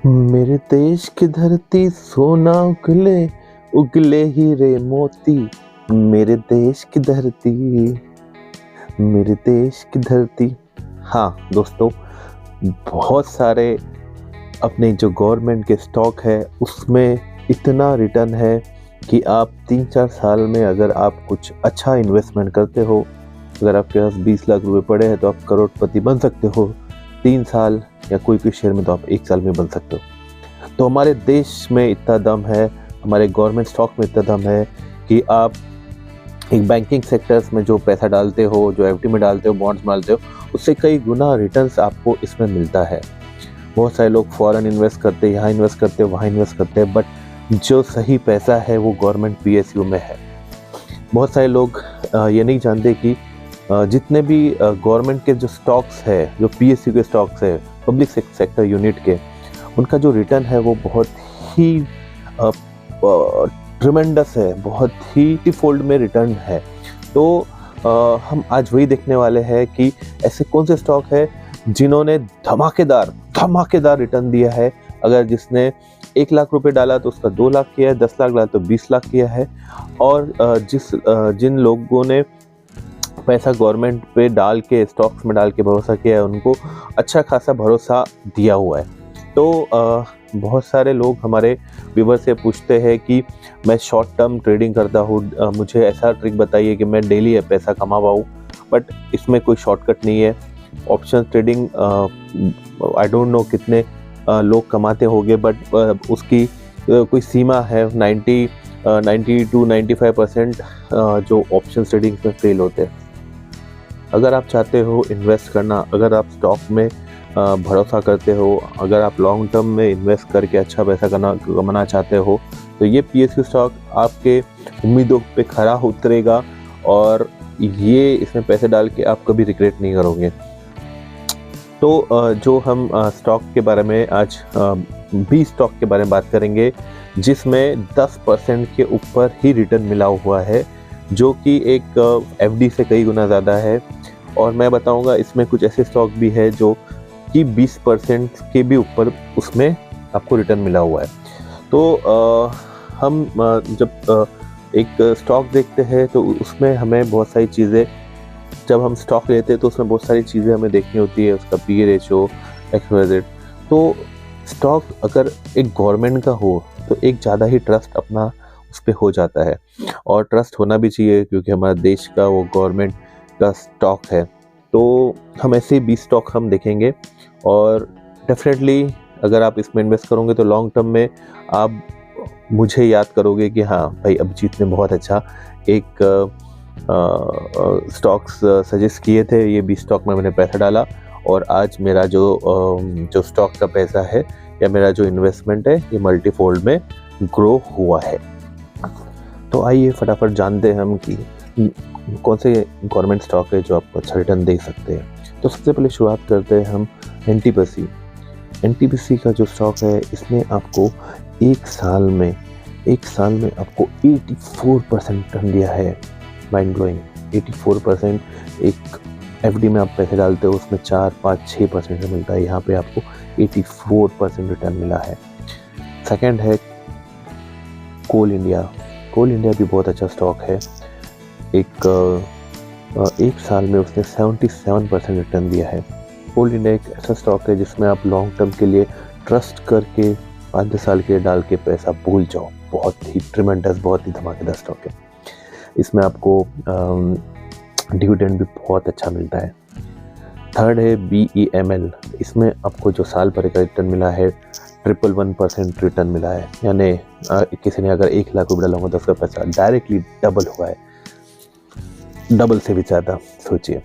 मेरे देश की धरती सोना उगले उगले हीरे मोती। मेरे देश की धरती, मेरे देश की धरती। हाँ दोस्तों, बहुत सारे अपने जो गवर्नमेंट के स्टॉक है उसमें इतना रिटर्न है कि आप 3-4 साल में अगर आप कुछ अच्छा इन्वेस्टमेंट करते हो, अगर आपके पास 20 लाख रुपए पड़े हैं तो आप करोड़पति बन सकते हो 3 साल, या कोई शेयर में तो आप 1 साल में बन सकते हो। तो हमारे देश में इतना दम है, हमारे गवर्नमेंट स्टॉक में इतना दम है कि आप एक बैंकिंग सेक्टर्स में जो पैसा डालते हो, जो एफडी में डालते हो, बॉन्ड्स में डालते हो, उससे कई गुना रिटर्न्स आपको इसमें मिलता है। बहुत सारे लोग फॉरेन इन्वेस्ट करते हैं, यहाँ इन्वेस्ट करते हैं, वहाँ इन्वेस्ट करते हैं, बट जो सही पैसा है वो गवर्नमेंट पीएसयू में है। बहुत सारे लोग ये नहीं जानते कि जितने भी गवर्नमेंट के जो स्टॉक्स है, जो पीएसयू के स्टॉक्स है, पब्लिक सेक्टर यूनिट के, उनका जो रिटर्न है वो बहुत ही ट्रिमेंडस है, बहुत ही फोल्ड में रिटर्न है। तो हम आज वही देखने वाले हैं कि ऐसे कौन से स्टॉक है जिन्होंने धमाकेदार रिटर्न दिया है। अगर जिसने 1 लाख रुपए डाला तो उसका 2 लाख किया है, 10 लाख डाला तो 20 लाख किया है, और जिन लोगों ने पैसा गवर्नमेंट पे डाल के, स्टॉक्स में डाल के भरोसा किया है, उनको अच्छा खासा भरोसा दिया हुआ है। तो बहुत सारे लोग हमारे व्यूवर से पूछते हैं कि मैं शॉर्ट टर्म ट्रेडिंग करता हूँ, मुझे ऐसा ट्रिक बताइए कि मैं डेली पैसा कमा पाऊँ। बट इसमें कोई शॉर्टकट नहीं है। Option trading I don't know कितने लोग कमाते होंगे, बट उसकी कोई सीमा है। 90 to 95% जो ऑप्शन ट्रेडिंग में फेल होते हैं। अगर आप चाहते हो इन्वेस्ट करना, अगर आप स्टॉक में भरोसा करते हो, अगर आप लॉन्ग टर्म में इन्वेस्ट करके अच्छा पैसा कमाना चाहते हो, तो ये पीएसयू स्टॉक आपके उम्मीदों पे खरा उतरेगा, और ये इसमें पैसे डाल के आप कभी रिग्रेट नहीं करोगे। तो जो हम स्टॉक के बारे में आज 20 स्टॉक के बारे में बात करेंगे जिसमें 10% के ऊपर ही रिटर्न मिला हुआ है, जो कि एक एफडी से कई गुना ज़्यादा है। और मैं बताऊंगा इसमें कुछ ऐसे स्टॉक भी है जो कि 20% के भी ऊपर उसमें आपको रिटर्न मिला हुआ है। तो हम जब एक स्टॉक देखते हैं तो उसमें हमें बहुत सारी चीज़ें, जब हम स्टॉक लेते हैं तो उसमें बहुत सारी चीज़ें हमें देखनी होती है, उसका पी रेशो, XYZ। तो स्टॉक अगर एक गवर्नमेंट का हो तो एक ज़्यादा ही ट्रस्ट अपना उस पर हो जाता है, और ट्रस्ट होना भी चाहिए क्योंकि हमारा देश का वो गवर्नमेंट का स्टॉक है। तो हम ऐसे 20 स्टॉक हम देखेंगे, और डेफिनेटली अगर आप इसमें इन्वेस्ट करोगे तो लॉन्ग टर्म में आप मुझे याद करोगे कि हाँ भाई, अभिजीत ने बहुत अच्छा एक स्टॉक्स सजेस्ट किए थे, ये 20 स्टॉक में मैंने पैसा डाला, और आज मेरा जो स्टॉक का पैसा है या मेरा जो इन्वेस्टमेंट है ये मल्टीफोल्ड में ग्रो हुआ है। तो आइए फटाफट जानते हैं हम कि कौन से गवर्नमेंट स्टॉक है जो आपको अच्छा रिटर्न दे सकते हैं। तो सबसे पहले शुरुआत करते हैं हम एनटीपीसी का जो स्टॉक है, इसने आपको एक साल में आपको 84% रिटर्न दिया है। Mind blowing. 84%। एक एफडी में आप पैसे डालते हो उसमें 4-5-6% मिलता है, यहाँ पे आपको 84% रिटर्न मिला है। सेकंड है कोल इंडिया भी बहुत अच्छा स्टॉक है। एक साल में उसने 77% रिटर्न दिया है। कोल इंडिया एक ऐसा स्टॉक है जिसमें आप लॉन्ग टर्म के लिए ट्रस्ट करके 5-10 साल के डाल के पैसा भूल जाओ। बहुत ही ट्रिमेंडस, बहुत ही धमाकेदार स्टॉक है। इसमें आपको डिविडेंड भी बहुत अच्छा मिलता है। थर्ड है BEML। इसमें आपको जो साल भर का रिटर्न मिला है 111% रिटर्न मिला है, यानी किसी ने अगर 1 लाख रुपये डाला होगा तो उसका पैसा डायरेक्टली डबल हुआ है, डबल से भी ज़्यादा, सोचिए।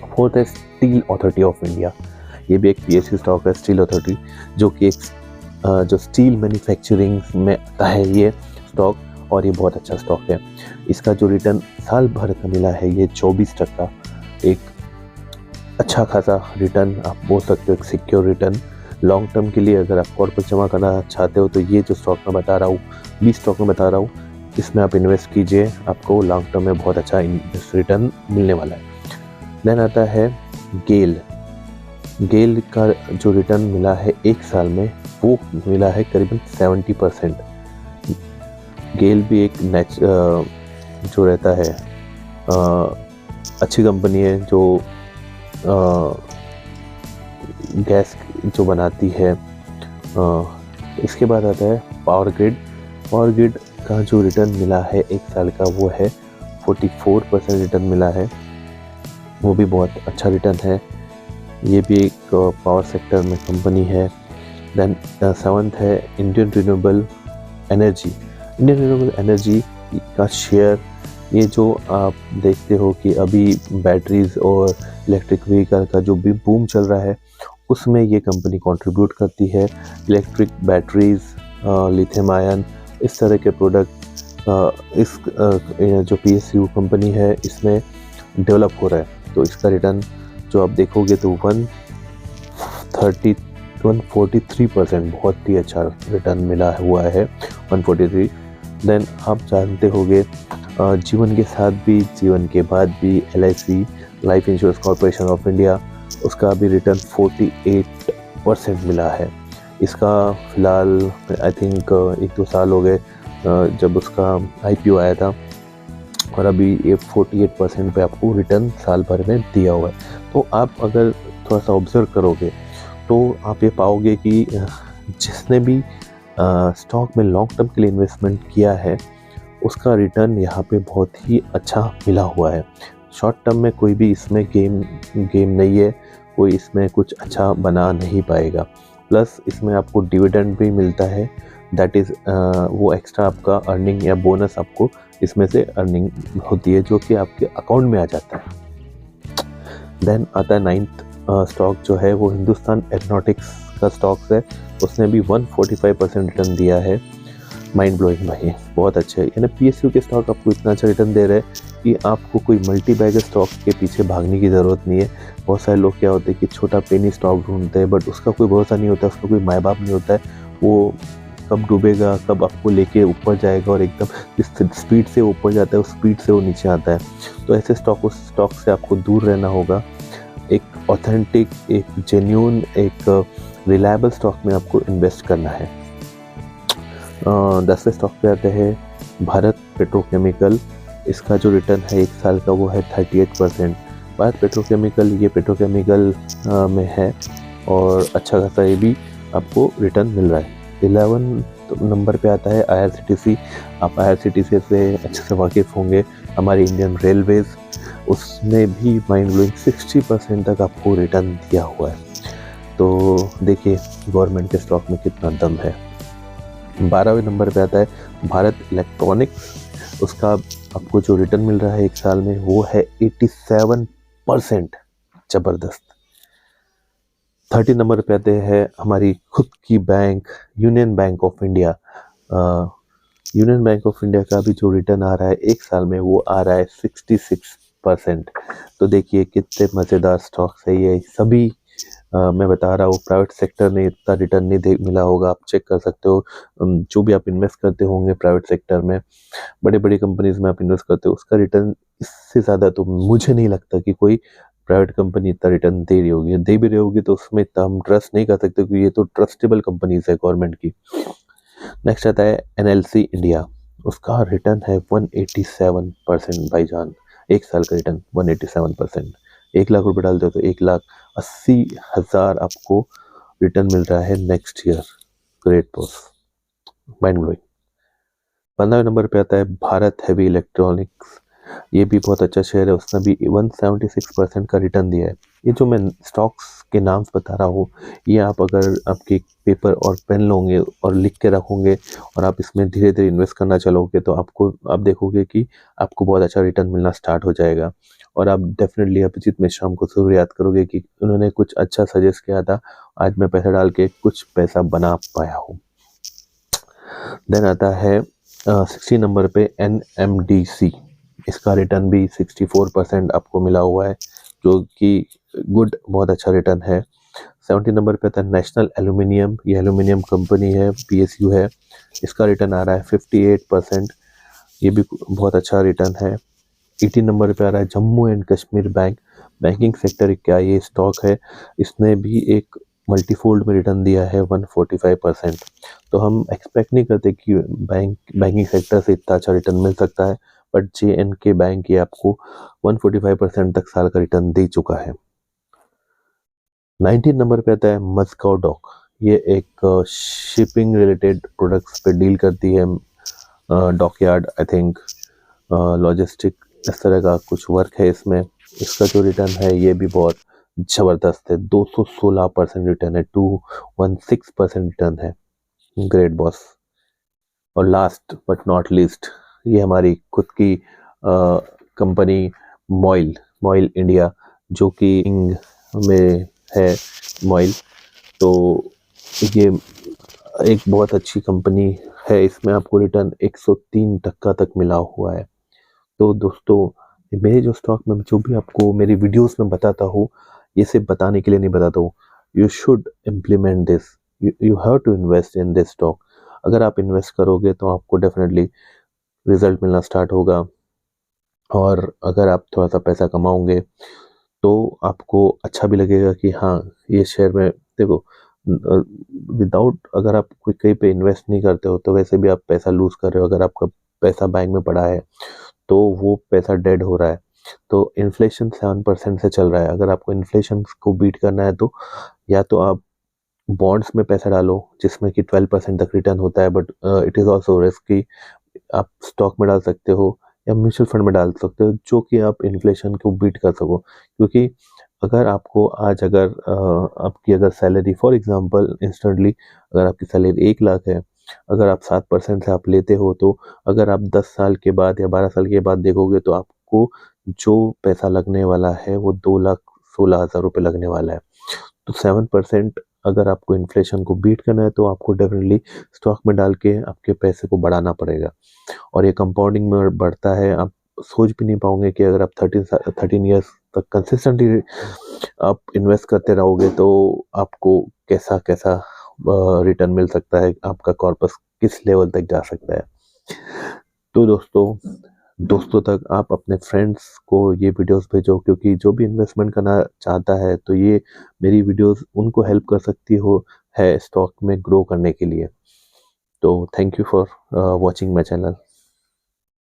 फोर्थ है स्टील अथॉरिटी ऑफ इंडिया। ये भी एक पीएसयू स्टॉक है, स्टील अथॉरिटी, जो कि एक जो स्टील मैन्युफैक्चरिंग में आता है ये स्टॉक, और ये बहुत अच्छा स्टॉक है। इसका जो रिटर्न साल भर का मिला है ये 24%। एक अच्छा खासा रिटर्न आप बोल सकते हो, एक सिक्योर रिटर्न लॉन्ग टर्म के लिए। अगर आप कॉर्पोरेट जमा करना चाहते हो तो ये जो स्टॉक मैं बता रहा हूँ, 20 स्टॉक में बता रहा हूँ, इसमें आप इन्वेस्ट कीजिए, आपको लॉन्ग टर्म में बहुत अच्छा रिटर्न मिलने वाला है। देन आता है गेल। गेल का जो रिटर्न मिला है एक साल में वो मिला है करीबन 70%। गेल भी एक जो रहता है अच्छी कंपनी है जो गैस जो बनाती है। इसके बाद आता है पावर ग्रिड। पावर ग्रिड का जो रिटर्न मिला है एक साल का वो है 44% रिटर्न मिला है, वो भी बहुत अच्छा रिटर्न है। ये भी एक पावर सेक्टर में कंपनी है। देन 7th है Indian renewable energy. Indian renewable energy का शेयर, ये जो आप देखते हो कि अभी बैटरीज और इलेक्ट्रिक व्हीकल का जो भी बूम चल रहा है उसमें ये कंपनी कंट्रीब्यूट करती है। इलेक्ट्रिक बैटरीज, लिथियम आयन, इस तरह के प्रोडक्ट इस जो PSU कंपनी है इसमें डेवलप हो रहा है। तो इसका रिटर्न जो आप देखोगे तो 143%, बहुत ही अच्छा रिटर्न मिला हुआ है 143। देन आप जानते होंगे जीवन के साथ भी जीवन के बाद भी LIC life insurance corporation of India, उसका भी रिटर्न 48% मिला है। इसका फ़िलहाल आई थिंक 1-2 साल हो गए जब उसका IPO आया था, और अभी ये 48% पे आपको रिटर्न साल भर में दिया हुआ है। तो आप अगर थोड़ा सा ऑब्जर्व करोगे तो आप ये पाओगे कि जिसने भी स्टॉक में लॉन्ग टर्म के लिए इन्वेस्टमेंट किया है उसका रिटर्न यहाँ पे बहुत ही अच्छा मिला हुआ है। शॉर्ट टर्म में कोई भी इसमें गेम नहीं है, कोई इसमें कुछ अच्छा बना नहीं पाएगा। प्लस इसमें आपको डिविडेंड भी मिलता है, दैट इज़ वो एक्स्ट्रा आपका अर्निंग या बोनस आपको इसमें से अर्निंग होती है जो कि आपके अकाउंट में आ जाता है। देन आता है 9th स्टॉक जो है वो हिंदुस्तान एरोनॉटिक्स का स्टॉक है, उसने भी 145% रिटर्न दिया है। माइंड ब्लोइंग भाई, बहुत अच्छे है। यानी PSU के स्टॉक आपको इतना अच्छा रिटर्न दे रहे हैं कि आपको कोई मल्टी बैगर स्टॉक के पीछे भागने की ज़रूरत नहीं है। बहुत सारे लोग क्या होते हैं कि छोटा पेनी स्टॉक ढूंढते हैं, बट उसका कोई भरोसा नहीं होता, उसका कोई माँ बाप नहीं होता है, वो कब डूबेगा, कब आपको लेके ऊपर जाएगा, और एकदम जिस स्पीड से ऊपर जाता है उस स्पीड से वो नीचे आता है। तो ऐसे स्टॉक से आपको दूर रहना होगा। एक ऑथेंटिक, एक जेन्यून, एक रिलायबल स्टॉक में आपको इन्वेस्ट करना है। 10वें स्टॉक पे आते हैं भारत पेट्रोकेमिकल। इसका जो रिटर्न है एक साल का वो है 38%। भारत पेट्रोकेमिकल, ये पेट्रोकेमिकल में है और अच्छा खासा ये भी आपको रिटर्न मिल रहा है। 11 नंबर पे आता है IRCTC। आप IRCTC से अच्छे से वाकिफ़ होंगे। हमारी इंडियन रेलवेज़, उसने भी माइंड ब्लोइंग 60% तक आपको रिटर्न दिया हुआ है। तो देखिए गवर्नमेंट के स्टॉक में कितना दम है। 12वें नंबर पे आता है भारत इलेक्ट्रॉनिक्स। उसका आपको जो रिटर्न मिल रहा है एक साल में वो है 87%, ज़बरदस्त। 30 नंबर पे आते हैं हमारी खुद की bank union bank of India. Union bank of India का भी जो रिटर्न आ रहा है एक साल में वो आ रहा है 66%। तो देखिए कितने मज़ेदार स्टॉक्स है ये सभी। मैं बता रहा हूँ प्राइवेट सेक्टर ने इतना रिटर्न नहीं मिला होगा, आप चेक कर सकते हो। जो भी आप इन्वेस्ट करते होंगे प्राइवेट सेक्टर में, बड़ी बड़ी कंपनीज में आप इन्वेस्ट करते हो, उसका रिटर्न इससे ज़्यादा तो मुझे नहीं लगता कि कोई प्राइवेट कंपनी इतना रिटर्न दे रही होगी। दे भी रही होगी तो उसमें इतना हम ट्रस्ट नहीं कर सकते क्योंकि ये तो ट्रस्टेबल कंपनीज है गवर्नमेंट की। नेक्स्ट आता है NLC इंडिया। उसका रिटर्न है 187% भाईजान। एक साल का रिटर्न 187%। 1,00,000 रुपये डालते हो तो 1,80,000 आपको रिटर्न मिल रहा है next year. Great boss, mind blowing. 15वें नंबर पे आता है भारत हेवी इलेक्ट्रॉनिक्स। ये भी बहुत अच्छा शेयर है, उसने भी 176% का रिटर्न दिया है। ये जो मैं स्टॉक्स के नाम बता रहा हूँ, ये आप अगर आपके पेपर और पेन लोगे और लिख के रखोगे और आप इसमें धीरे धीरे इन्वेस्ट करना चलोगे तो आप देखोगे कि आपको बहुत अच्छा रिटर्न मिलना स्टार्ट हो जाएगा। और आप डेफिनेटली अभिजीत मिश्रा को जरूर याद करोगे कि उन्होंने कुछ अच्छा सजेस्ट किया था, आज मैं पैसा डाल के कुछ पैसा बना पाया हूँ। देन आता है 60 नंबर पे NMDC। इसका रिटर्न भी 64% आपको मिला हुआ है, जो कि गुड, बहुत अच्छा रिटर्न है। 70 नंबर पे आता है नेशनल एल्यूमिनियम। ये एल्यूमिनियम कंपनी है, PSU है। इसका रिटर्न आ रहा है 58%। ये भी बहुत अच्छा रिटर्न है। 80 नंबर पे आ रहा है Jammu and Kashmir bank. Banking sector क्या ये स्टॉक है, इसने भी एक मल्टीफोल्ड में रिटर्न दिया है 145%। तो हम एक्सपेक्ट नहीं करते कि बैंकिंग सेक्टर से इतना अच्छा रिटर्न मिल सकता है, बट JNK बैंक ये आपको 145% तक साल का रिटर्न दे चुका है। 19 नंबर पे आता है मस्काओ डॉक। ये एक शिपिंग रिलेटेड प्रोडक्ट्स पे डील करती है। डॉकयार्ड आई थिंक लॉजिस्टिक इस तरह का कुछ वर्क है इसमें। इसका जो रिटर्न है ये भी बहुत ज़बरदस्त है, 216% रिटर्न है, 216% रिटर्न है। Great boss. और लास्ट बट नॉट लीस्ट, ये हमारी खुद की कंपनी मॉइल मॉइल इंडिया, जो कि इंग में है मॉइल। तो ये एक बहुत अच्छी कंपनी है, इसमें आपको रिटर्न 103% तक मिला हुआ है। तो दोस्तों, मेरे जो स्टॉक में जो भी आपको मेरी वीडियोस में बताता हूँ, ये सिर्फ बताने के लिए नहीं बताता हूँ। You should implement this, you have to invest in this stock. अगर आप इन्वेस्ट करोगे तो आपको डेफिनेटली रिजल्ट मिलना स्टार्ट होगा। और अगर आप थोड़ा सा पैसा कमाओगे तो आपको अच्छा भी लगेगा कि हाँ, ये शेयर में देखो, विदाउट अगर आप कोई कहीं पे इन्वेस्ट नहीं करते हो तो वैसे भी आप पैसा लूज कर रहे हो। अगर आपका पैसा बैंक में पड़ा है तो वो पैसा डेड हो रहा है। तो इन्फ्लेशन 7% से चल रहा है। अगर आपको इन्फ्लेशन को बीट करना है तो या तो आप बॉन्ड्स में पैसा डालो जिसमें कि 12% तक रिटर्न होता है, but it is also risky. आप स्टॉक में डाल सकते हो या म्यूचुअल फंड में डाल सकते हो, जो कि आप इन्फ्लेशन को बीट कर सको। क्योंकि अगर आपको आज अगर आपकी अगर सैलरी फॉर एग्जांपल इंस्टेंटली, अगर आपकी सैलरी 1 लाख है, अगर आप 7% से आप लेते हो, तो अगर आप 10 साल के बाद या 12 साल के बाद देखोगे तो आपको जो पैसा लगने वाला है वो 2,16,000 रुपये लगने वाला है। तो 7% अगर आपको इन्फ्लेशन को बीट करना है तो आपको डेफिनेटली स्टॉक में डाल के आपके पैसे को बढ़ाना पड़ेगा। और ये कंपाउंडिंग में बढ़ता है। आप सोच भी नहीं पाओगे कि अगर आप 13 ईयर्स तक कंसिस्टेंटली आप इन्वेस्ट करते रहोगे तो आपको कैसा कैसा रिटर्न मिल सकता है, आपका कॉर्पस किस लेवल तक जा सकता है। तो दोस्तों तक आप अपने फ्रेंड्स को ये वीडियोस भेजो, क्योंकि जो भी इन्वेस्टमेंट करना चाहता है तो ये मेरी वीडियोस उनको हेल्प कर सकती है स्टॉक में ग्रो करने के लिए। तो thank you for watching my channel.